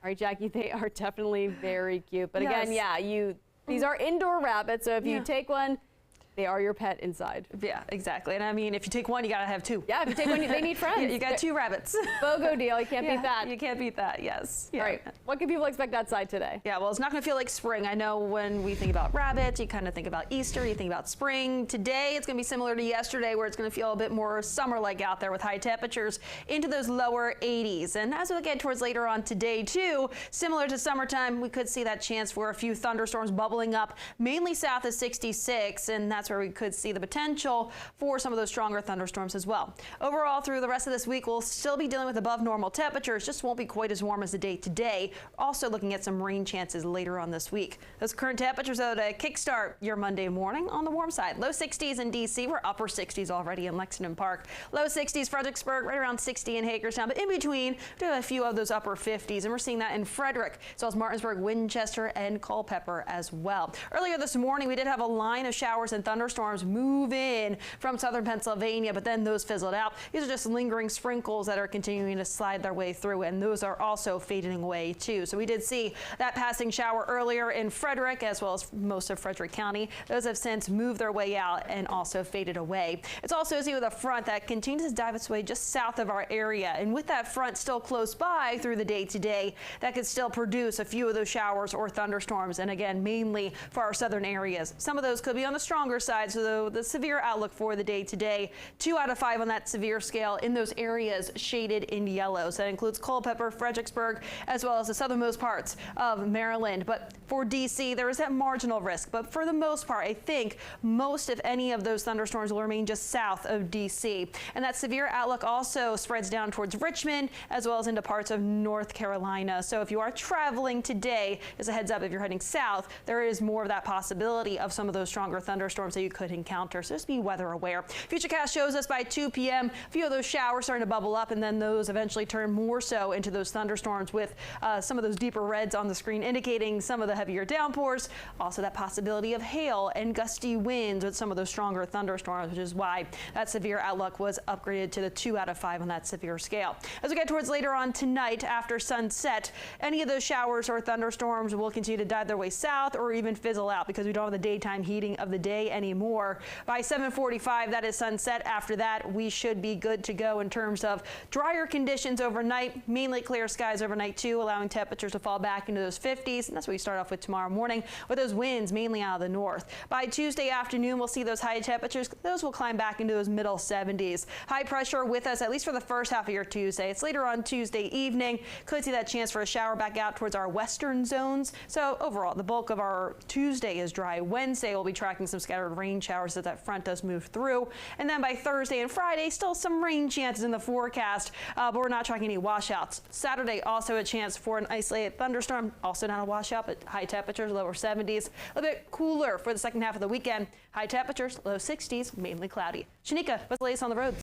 All right, Jackie, they are definitely very cute. But Yes. again, yeah, these are indoor rabbits, so if you take one, they are your pet inside. Yeah, exactly. And I mean, if you take one, you gotta have two. Yeah, if you take one, they need friends. Yeah, you got two rabbits. BOGO deal, you can't beat that. You can't beat that, yes. Yeah. All right, what can people expect outside today? Yeah, well, it's not going to feel like spring. I know when we think about rabbits, you kind of think about Easter, you think about spring. Today, it's going to be similar to yesterday, where it's going to feel a bit more summer-like out there with high temperatures into those lower 80s. And as we get towards later on today, too, similar to summertime, we could see that chance for a few thunderstorms bubbling up, mainly south of 66, and that's where we could see the potential for some of those stronger thunderstorms as well. Overall, through the rest of this week, we'll still be dealing with above normal temperatures, just won't be quite as warm as the day today. Also looking at some rain chances later on this week. Those current temperatures, though, to kickstart your Monday morning on the warm side. Low 60s in D.C. We're upper 60s already in Lexington Park. Low 60s Fredericksburg, right around 60 in Hagerstown. But in between, we have a few of those upper 50s. And we're seeing that in Frederick, as well as Martinsburg, Winchester, and Culpeper as well. Earlier this morning, we did have a line of showers and thunderstorms move in from southern Pennsylvania, but then those fizzled out. These are just lingering sprinkles that are continuing to slide their way through, and those are also fading away too. So we did see that passing shower earlier in Frederick, as well as most of Frederick County. Those have since moved their way out and also faded away. It's also associated with a front that continues to dive its way just south of our area, and with that front still close by through the day today, that could still produce a few of those showers or thunderstorms, and again, mainly for our southern areas. Some of those could be on the stronger side, so the severe outlook for the day today, 2 out of 5 on that severe scale in those areas shaded in yellow. So that includes Culpeper, Fredericksburg, as well as the southernmost parts of Maryland. But for D.C., there is that marginal risk. But for the most part, I think most, if any, of those thunderstorms will remain just south of D.C. And that severe outlook also spreads down towards Richmond, as well as into parts of North Carolina. So if you are traveling today, as a heads up, if you're heading south, there is more of that possibility of some of those stronger thunderstorms that you could encounter. So just be weather aware. Futurecast shows us by 2 p.m. a few of those showers starting to bubble up, and then those eventually turn more so into those thunderstorms with some of those deeper reds on the screen indicating some of the heavier downpours. Also that possibility of hail and gusty winds with some of those stronger thunderstorms, which is why that severe outlook was upgraded to the 2 out of 5 on that severe scale. As we get towards later on tonight after sunset, any of those showers or thunderstorms will continue to dive their way south or even fizzle out because we don't have the daytime heating of the day anymore. By 7:45, that is sunset. After that, we should be good to go in terms of drier conditions overnight, mainly clear skies overnight too, allowing temperatures to fall back into those 50s. And that's what we start off with tomorrow morning with those winds mainly out of the north. By Tuesday afternoon, we'll see those high temperatures. Those will climb back into those middle 70s. High pressure with us at least for the first half of your Tuesday. It's later on Tuesday evening. Could see that chance for a shower back out towards our western zones. So overall, the bulk of our Tuesday is dry. Wednesday, we'll be tracking some scattered rain showers as that front does move through. And then by Thursday and Friday, still some rain chances in the forecast, but we're not tracking any washouts. Saturday, also a chance for an isolated thunderstorm. Also not a washout, but high temperatures, lower 70s. A bit cooler for the second half of the weekend. High temperatures, low 60s, mainly cloudy. Shanika, what's the latest on the roads?